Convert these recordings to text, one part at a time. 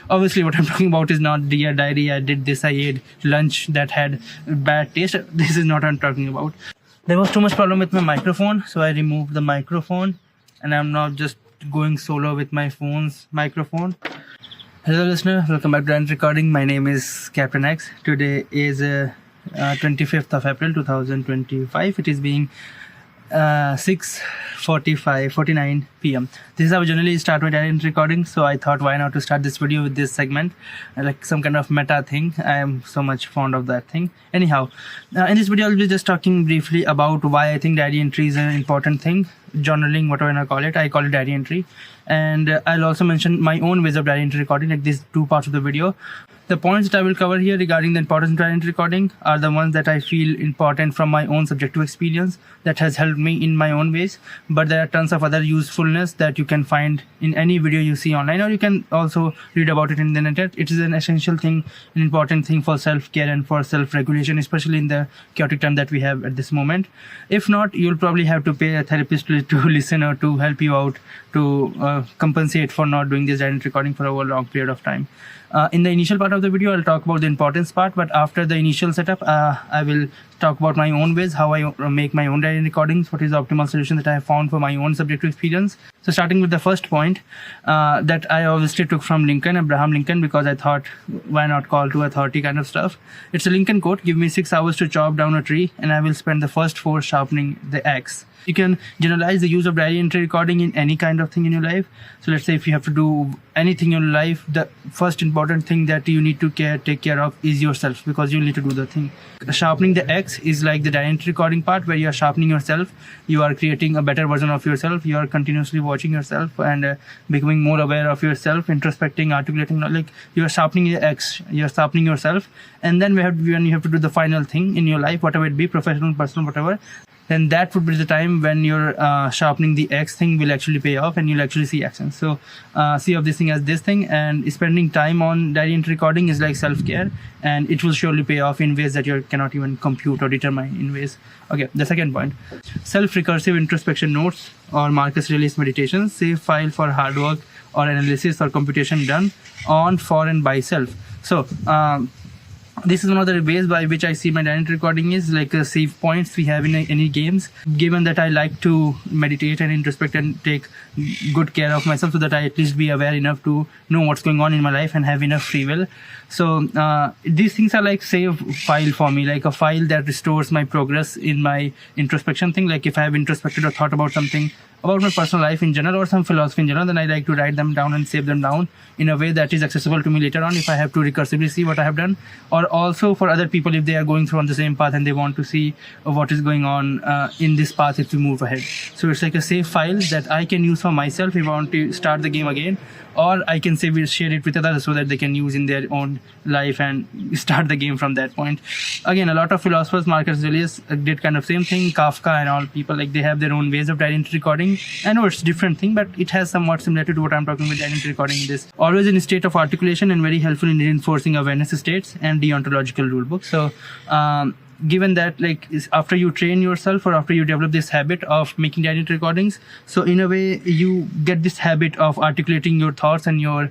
Obviously, what I'm talking about is not dear diary, I did this, I ate lunch that had bad taste. This is not what I'm talking about. There was too much problem with my microphone, so I removed the microphone, and I'm now just going solo with my phone's microphone. Hello listener, welcome back to Rant Recording. My name is Captain X. Today is 25th of April 2025. It is being 6:49 p.m. This is how I generally start my Rant Recording, so I thought why not to start this video with this segment, like some kind of meta thing. I am so much fond of that thing. Anyhow, in this video I'll be just talking briefly about why I think diary entry is an important thing. Journaling, whatever I call it diary entry, and I'll also mention my own ways of diary entry recording, like these two parts of the video. The points that I will cover here regarding the importance of diary entry recording are the ones that I feel important from my own subjective experience that has helped me in my own ways, but there are tons of other usefulness that you can find in any video you see online, or you can also read about it in the internet. It is an essential thing, an important thing for self-care and for self-regulation, especially in the chaotic time that we have at this moment. If not, you'll probably have to pay a therapist to listen or to help you out to compensate for not doing this diary entry recording for a long period of time. In the initial part of the video, I'll talk about the importance part, but after the initial setup, I will talk about my own ways, how I make my own diary recordings, what is the optimal solution that I have found for my own subjective experience. So starting with the first point that I obviously took from Abraham Lincoln, because I thought why not call to authority kind of stuff. It's a Lincoln quote: give me 6 hours to chop down a tree and I will spend the first 4 sharpening the axe. You can generalize the use of diary entry recording in any kind of thing in your life. So let's say if you have to do anything in your life, the first important thing that you need to take care of is yourself, because you need to do the thing. Sharpening the axe is like the diary entry recording part, where you are sharpening yourself. You are creating a better version of yourself. You are continuously watching yourself and becoming more aware of yourself, introspecting, articulating. Like you are sharpening the axe, you are sharpening yourself. And then when you have to do the final thing in your life, whatever it be, professional, personal, whatever, then that would be the time when your sharpening the X thing will actually pay off and you'll actually see action. So see of this thing as this thing, and spending time on diary entry recording is like self-care, and it will surely pay off in ways that you cannot even compute or determine in ways. Okay, the second point, self-recursive introspection notes or Marcus Aurelius meditations, save file for hard work or analysis or computation done on, for, and by self. So this is one of the ways by which I see my diary entry recording is like save points we have in any games. Given that I like to meditate and introspect and take good care of myself, so that I at least be aware enough to know what's going on in my life and have enough free will. So these things are like save file for me, like a file that restores my progress in my introspection thing. Like if I have introspected or thought about something about my personal life in general or some philosophy in general, then I like to write them down and save them down in a way that is accessible to me later on if I have to recursively see what I have done, or also for other people if they are going through on the same path and they want to see what is going on in this path if we move ahead. So it's like a save file that I can use for myself if I want to start the game again, or I can say we'll share it with others so that they can use in their own life and start the game from that point. Again, a lot of philosophers, Marcus Aurelius did kind of same thing, Kafka and all people, like they have their own ways of diary entry recording. I know it's different thing, but it has somewhat similarity to what I'm talking with diary entry recording in this. Always in a state of articulation and very helpful in reinforcing awareness states and deontological rulebook. So given that, like, after you train yourself or after you develop this habit of making diary entry recordings, so in a way you get this habit of articulating your thoughts and your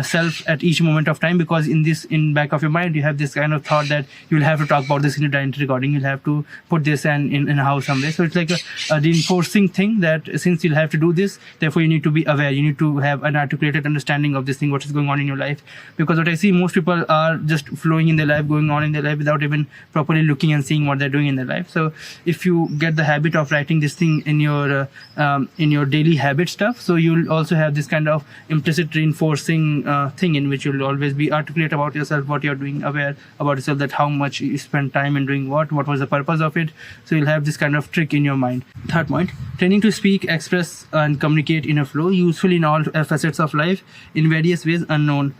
self at each moment of time, because in back of your mind you have this kind of thought that you'll have to talk about this in your diary entry recording, you'll have to put this in a house somewhere. So it's like a reinforcing thing that since you'll have to do this, therefore you need to be aware, you need to have an articulated understanding of this thing, what is going on in your life. Because what I see, most people are just flowing in their life, going on in their life without even properly looking and seeing what they're doing in their life. So if you get the habit of writing this thing in your daily habit stuff, so you'll also have this kind of implicit reinforcing thing in which you'll always be articulate about yourself, what you're doing, aware about yourself, that how much you spend time in doing what was the purpose of it. So you'll have this kind of trick in your mind. Third point, training to speak, express and communicate in a flow, useful in all facets of life in various ways unknown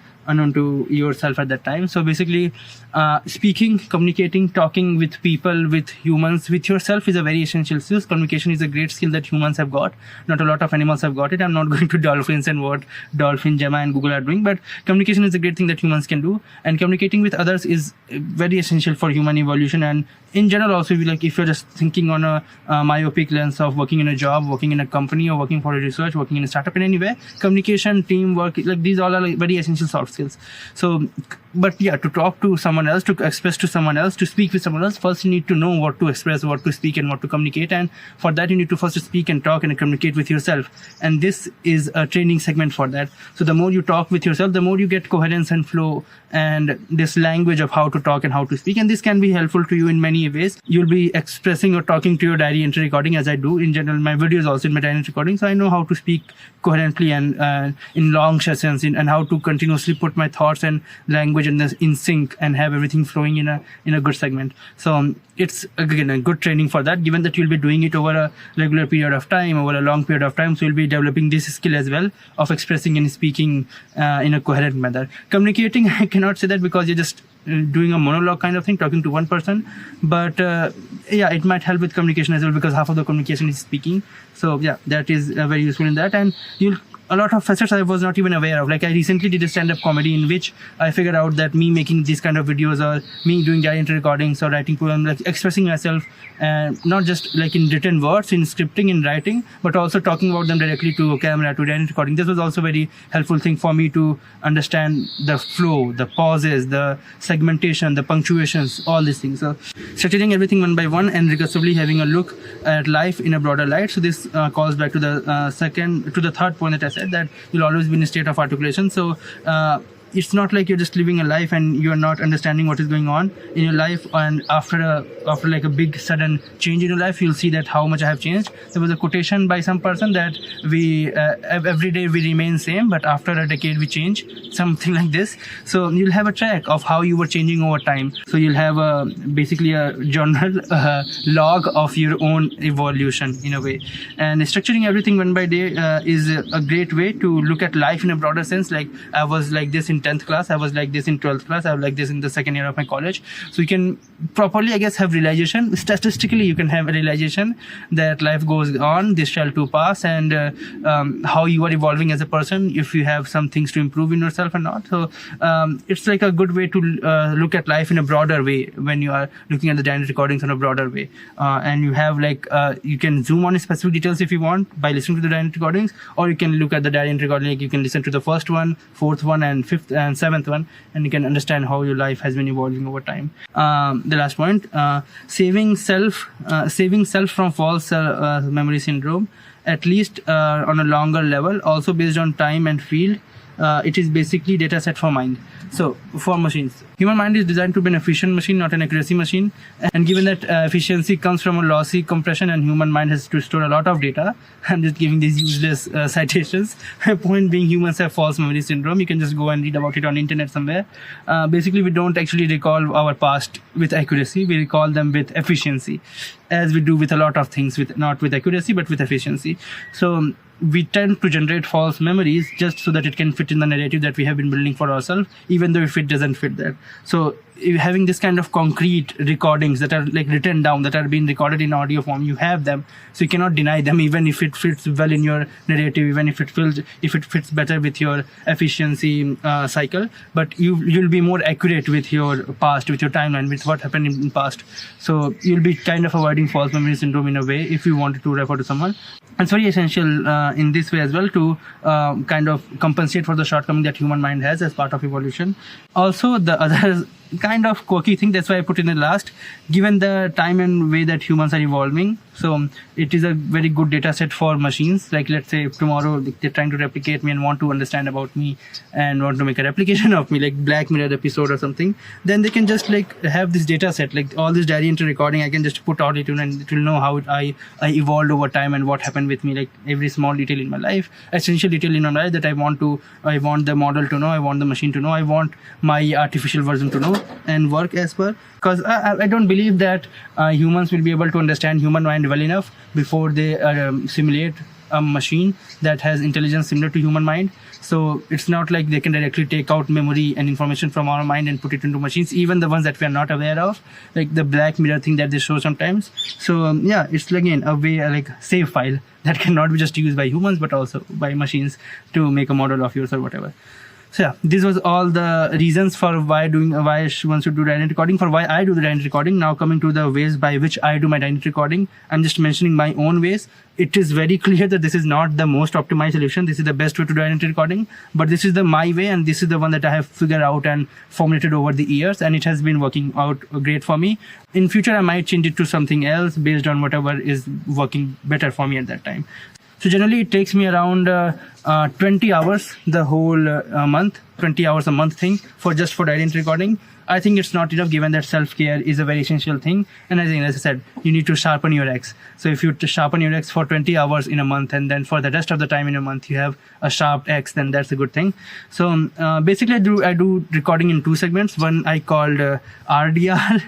to yourself at that time. So basically speaking, communicating, talking with people, with humans, with yourself is a very essential skill. Communication is a great skill that humans have got. Not a lot of animals have got it. I'm not going to dolphins and what Dolphin, Gemma and Google are doing, but communication is a great thing that humans can do, and communicating with others is very essential for human evolution. And in general also, if you're just thinking on a myopic lens of working in a job, working in a company, or working for a research, working in a startup in any way, communication, teamwork, like these all are like very essential soft skills. So, but yeah, to talk to someone else, to express to someone else, to speak with someone else, first you need to know what to express, what to speak, and what to communicate. And for that, you need to first speak and talk and communicate with yourself. And this is a training segment for that. So the more you talk with yourself, the more you get coherence and flow and this language of how to talk and how to speak. And this can be helpful to you in many ways. You'll be expressing or talking to your diary entry recording, as I do in general. My videos also in my diary entry recording, so I know how to speak coherently and in long sessions, and how to continuously put my thoughts and language in sync and have everything flowing in a good segment. So it's again a good training for that, given that you'll be doing it over a regular period of time, over a long period of time. So you'll be developing this skill as well of expressing and speaking in a coherent manner. Communicating, I cannot say that because you're just doing a monologue kind of thing, talking to one person. But yeah, it might help with communication as well, because half of the communication is speaking. So yeah, that is very useful in that. And a lot of facets I was not even aware of. Like I recently did a stand-up comedy in which I figured out that me making these kind of videos, or me doing diary entry recordings or writing poems, like expressing myself, not just like in written words, in scripting, in writing, but also talking about them directly to camera, to diary entry recording. This was also very helpful thing for me to understand the flow, the pauses, the segmentation, the punctuations, all these things. So structuring everything one by one and recursively having a look at life in a broader light. So this calls back to the third point that I said, that you'll always be in a state of articulation. So it's not like you're just living a life and you're not understanding what is going on in your life, and after like a big sudden change in your life, you'll see that how much I have changed. There was a quotation by some person that we every day we remain same, but after a decade we change, something like this. So you'll have a track of how you were changing over time. So you'll have basically a journal log of your own evolution in a way. And structuring everything one by day is a great way to look at life in a broader sense. Like I was like this in 10th class, I was like this in 12th class, I was like this in the second year of my college. So you can properly, I guess, have realization. Statistically, you can have a realization that life goes on, this shall too pass, and how you are evolving as a person, if you have some things to improve in yourself or not. So it's like a good way to look at life in a broader way when you are looking at the diary recordings in a broader way. And you have like, you can zoom on specific details if you want by listening to the diary recordings, or you can look at the diary recording, like you can listen to the first one, fourth one, and fifth and seventh one, and you can understand how your life has been evolving over time. The last point, saving self from false memory syndrome, at least on a longer level, also based on time and field. It is basically data set for mind. So for machines, human mind is designed to be an efficient machine, not an accuracy machine. And given that efficiency comes from a lossy compression and human mind has to store a lot of data, I'm just giving these useless citations. Point being, humans have false memory syndrome. You can just go and read about it on the internet somewhere. Basically, we don't actually recall our past with accuracy. We recall them with efficiency, as we do with a lot of things, not with accuracy, but with efficiency. So we tend to generate false memories just so that it can fit in the narrative that we have been building for ourselves, even though if it doesn't fit that. So having this kind of concrete recordings that are like written down, that are being recorded in audio form, you have them, so you cannot deny them, even if it fits well in your narrative, even if it fits better with your efficiency cycle. But you'll be more accurate with your past, with your timeline, with what happened in past. So you'll be kind of avoiding false memory syndrome in a way if you wanted to refer to someone. It's very essential in this way as well to kind of compensate for the shortcoming that human mind has as part of evolution. Also, the other kind of quirky thing, that's why I put in it last, given the time and way that humans are evolving. So it is a very good data set for machines. Like let's say tomorrow they're trying to replicate me and want to understand about me and want to make a replication of me, like Black Mirror episode or something. Then they can just like have this data set, like all this diary entry recording, I can just put out it and it will know how I evolved over time and what happened with me, like every small detail in my life, essential detail in my life that I want the model to know, I want the machine to know, I want my artificial version to know and work as per. Because I don't believe that humans will be able to understand human mind well enough before they simulate a machine that has intelligence similar to human mind. So it's not like they can directly take out memory and information from our mind and put it into machines, even the ones that we are not aware of, like the Black Mirror thing that they show sometimes. So yeah, it's again a way, like save file that cannot be just used by humans but also by machines to make a model of yours or whatever. So yeah, this was all the reasons for why she wants to do dynamic recording, for why I do the dynamic recording. Now coming to the ways by which I do my dynamic recording, I'm just mentioning my own ways. It is very clear that this is not the most optimized solution. This is the best way to do dynamic recording, but this is my way, and this is the one that I have figured out and formulated over the years, and it has been working out great for me. In future, I might change it to something else based on whatever is working better for me at that time. So generally it takes me around 20 hours the whole month, 20 hours a month thing for dynamic recording. I think it's not enough given that self-care is a very essential thing. And I think, as I said, you need to sharpen your axe. So if you sharpen your axe for 20 hours in a month, and then for the rest of the time in a month you have a sharp axe, then that's a good thing. So basically I do recording in two segments. One I called RDR,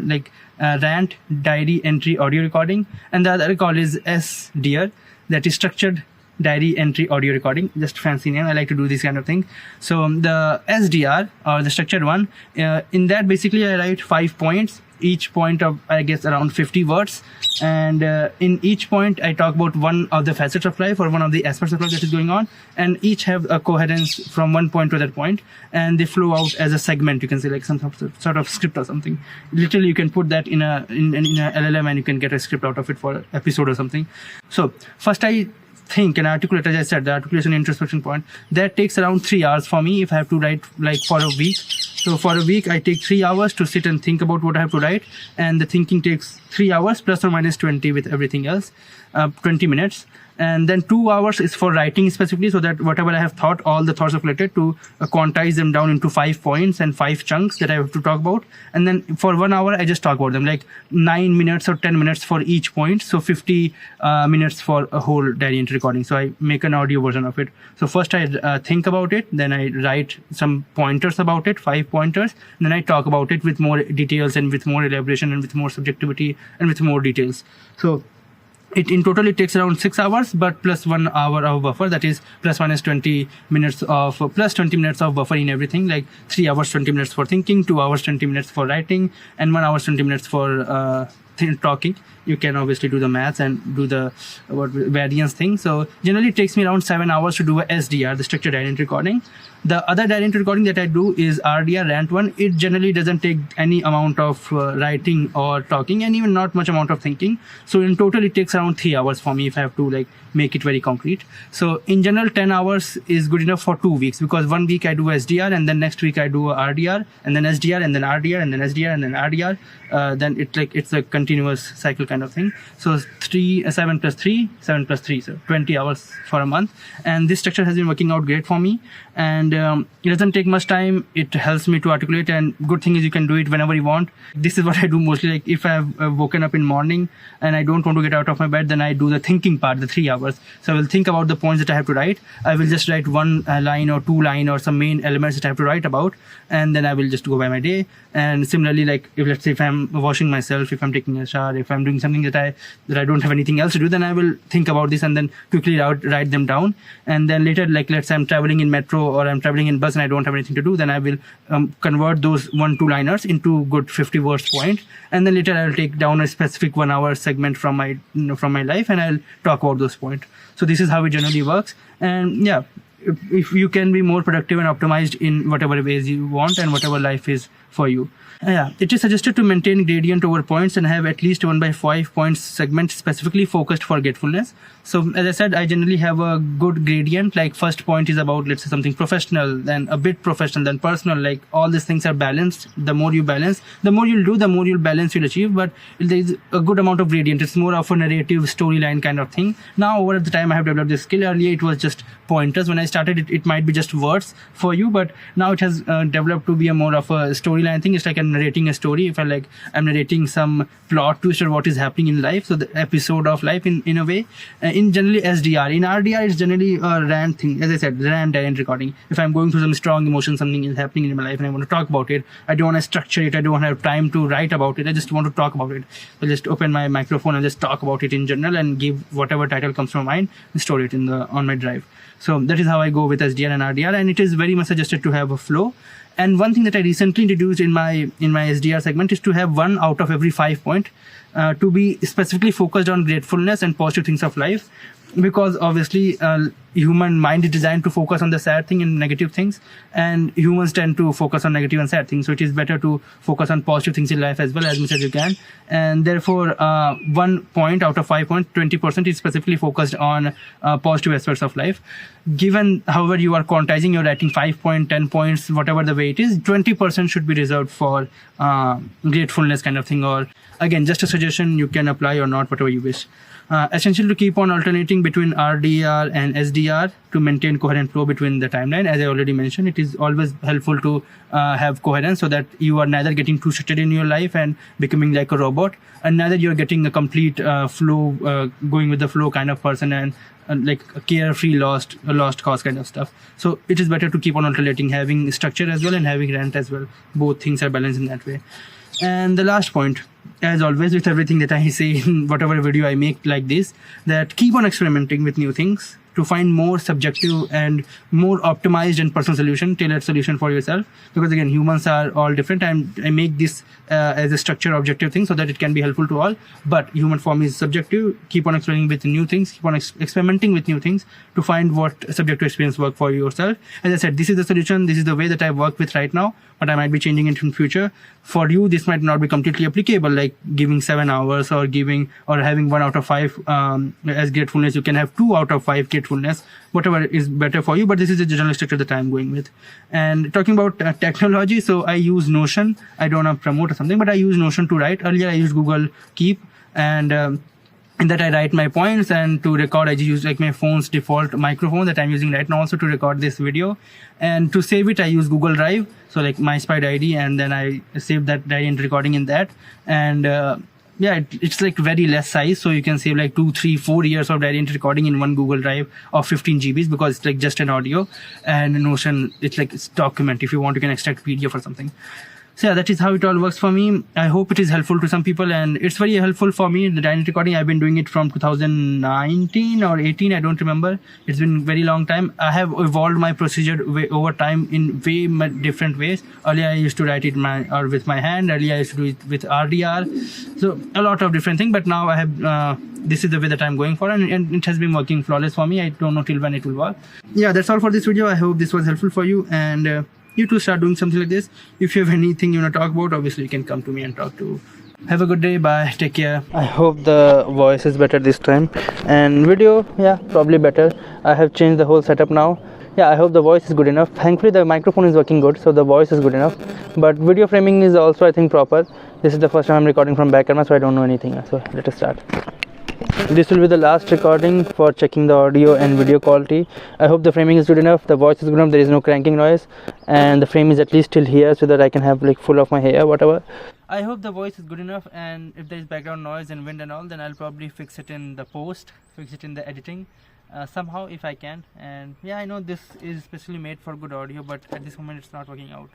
like Rant, Diary Entry Audio Recording, and the other call is SDR, that is Structured Diary Entry Audio Recording. Just fancy name. I like to do this kind of thing. So the SDR, or the structured one, in that basically I write 5 points, each point of, I guess, around 50 words, and in each point I talk about one of the facets of life or one of the aspects of life that is going on, and each have a coherence from one point to that point, and they flow out as a segment. You can say like some sort of script or something. Literally you can put that in a LLM and you can get a script out of it for an episode or something. So first I think and articulate, as I said, the articulation introspection point, that takes around 3 hours for me if I have to write like for a week. So for a week I take 3 hours to sit and think about what I have to write, and the thinking takes 3 hours plus or minus 20 with everything else, 20 minutes. And then 2 hours is for writing specifically, so that whatever I have thought, all the thoughts are collected, to quantize them down into 5 points and 5 chunks that I have to talk about. And then for 1 hour, I just talk about them, like 9 minutes or 10 minutes for each point. So 50 minutes for a whole diary entry recording. So I make an audio version of it. So first I think about it, then I write some pointers about it, 5 pointers. And then I talk about it with more details and with more elaboration and with more subjectivity and with more details. So in total it takes around 6 hours, but plus 1 hour of buffer, that is plus minus 20 minutes of buffer in everything, like 3 hours 20 minutes for thinking, 2 hours 20 minutes for writing, and 1 hour 20 minutes for talking. You can obviously do the maths and do the variance thing. So generally it takes me around 7 hours to do a SDR, the structured diary entry recording. The other diary entry recording that I do is RDR, Rant one. It generally doesn't take any amount of writing or talking, and even not much amount of thinking. So in total it takes around 3 hours for me if I have to like make it very concrete. So in general 10 hours is good enough for 2 weeks, because 1 week I do SDR, and then next week I do RDR, and then SDR, and then RDR, and then SDR, and then RDR. Then it's a continuous cycle kind of thing. So 7 plus 3, so 20 hours for a month. And this structure has been working out great for me, and it doesn't take much time. It helps me to articulate, and good thing is you can do it whenever you want. This is what I do mostly. Like if I've woken up in morning and I don't want to get out of my bed, then I do the thinking part, the 3 hours. So I will think about the points that I have to write. I will just write 1 line or 2 line or some main elements that I have to write about, and then I will just go by my day. And similarly, like let's say if I'm washing myself, if I'm taking a shower, if I'm doing something that I don't have anything else to do, then I will think about this and then quickly write them down. And then later, like let's say I'm traveling in metro or I'm traveling in bus and I don't have anything to do, then I will convert those 1-2 liners into good 50 words point. And then later I'll take down a specific 1 hour segment from my life, and I'll talk about those points. So this is how it generally works. And yeah, if you can be more productive and optimized in whatever ways you want and whatever life is for you. Yeah, it is suggested to maintain gradient over points and have at least 1/5 points segment specifically focused for forgetfulness. So as I said, I generally have a good gradient. Like first point is about, let's say, something professional, then a bit professional, then personal. Like all these things are balanced. The more you balance, the more you'll do, the more you'll balance, you'll achieve. But there is a good amount of gradient. It's more of a narrative storyline kind of thing. Now over the time I have developed this skill. Earlier it was just pointers. When I started it might be just words for you, but now it has developed to be a more of a storyline thing. It's like I'm narrating a story. If I'm narrating some plot twist or what is happening in life, so the episode of life in a way. In generally SDR, in RDR it's generally a rant thing. As I said, rant diary recording. If I'm going through some strong emotion, something is happening in my life and I want to talk about it, I don't want to structure it, I don't have time to write about it, I just want to talk about it. I'll just open my microphone and just talk about it in general and give whatever title comes from mind and store it on my drive. So that is how I go with SDR and RDR, and it is very much suggested to have a flow. And one thing that I recently introduced in my SDR segment is to have 1 out of every 5 point to be specifically focused on gratefulness and positive things of life, because obviously human mind is designed to focus on the sad thing and negative things, and humans tend to focus on negative and sad things. So it is better to focus on positive things in life as well, as much as you can. And therefore 1 point out of 5 points, 20% is specifically focused on positive aspects of life. Given however you are quantizing your writing, 5 point, 10 points, whatever the way it is, 20% should be reserved for gratefulness kind of thing. Or again, just a suggestion, you can apply or not, whatever you wish. Essential to keep on alternating between RDR and SDR to maintain coherent flow between the timeline. As I already mentioned, it is always helpful to have coherence, so that you are neither getting too shifted in your life and becoming like a robot, and neither you're getting a complete flow, going with the flow kind of person, and like a carefree lost cause kind of stuff. So it is better to keep on alternating, having structure as well and having rant as well. Both things are balanced in that way. And the last point, as always with everything that I say in whatever video I make like this, that keep on experimenting with new things to find more subjective and more optimized and personal solution, tailored solution for yourself. Because again, humans are all different, and I make this as a structured objective thing so that it can be helpful to all. But human form is subjective. Keep on exploring with new things, keep on experimenting with new things to find what subjective experience work for yourself. As I said, this is the solution, this is the way that I work with right now, but I might be changing it in future. For you, this might not be completely applicable, like giving 7 hours or having 1 out of 5 as gratefulness. You can have 2 out of 5 gratefulness, whatever is better for you, but this is the general structure that I'm going with. And talking about technology, so I use Notion. I don't want to promote or something, but I use Notion to write. Earlier I used Google Keep, and in that I write my points, and to record I just use like my phone's default microphone that I'm using right now also to record this video. And to save it I use Google Drive, so like Myspy diary, and then I save that diary and recording in that. And yeah, it's like very less size, so you can save like 2, 3, 4 years of diary entry recording in one Google Drive of 15 GBs, because it's like just an audio. And Notion, it's like it's document. If you want, you can extract PDF or something. So yeah, that is how it all works for me. I hope it is helpful to some people, and it's very helpful for me. The diary recording, I've been doing it from 2019 or 18, I don't remember. It's been a very long time. I have evolved my procedure over time in way different ways. Earlier I used to write it with my hand. Earlier I used to do it with RDR. So a lot of different things, but now I have this is the way that I'm going for, and it has been working flawless for me. I don't know till when it will work. Yeah, that's all for this video. I hope this was helpful for you, and you too start doing something like this. If you have anything you want to talk about, obviously you can come to me and talk to. Have a good day. Bye. Take care. I hope the voice is better this time, and video, yeah, probably better. I have changed the whole setup now. Yeah, I hope the voice is good enough. Thankfully the microphone is working good, so the voice is good enough, but video framing is also, I think, proper. This is the first time I'm recording from back camera, so I don't know anything. So let us start. This will be the last recording for checking the audio and video quality. I hope the framing is good enough, the voice is good enough, there is no cranking noise, and the frame is at least till here so that I can have like full of my hair, whatever. I hope the voice is good enough, and if there is background noise and wind and all, then I'll probably fix it in the post, fix it in the editing somehow if I can. And yeah, I know this is specially made for good audio, but at this moment it's not working out.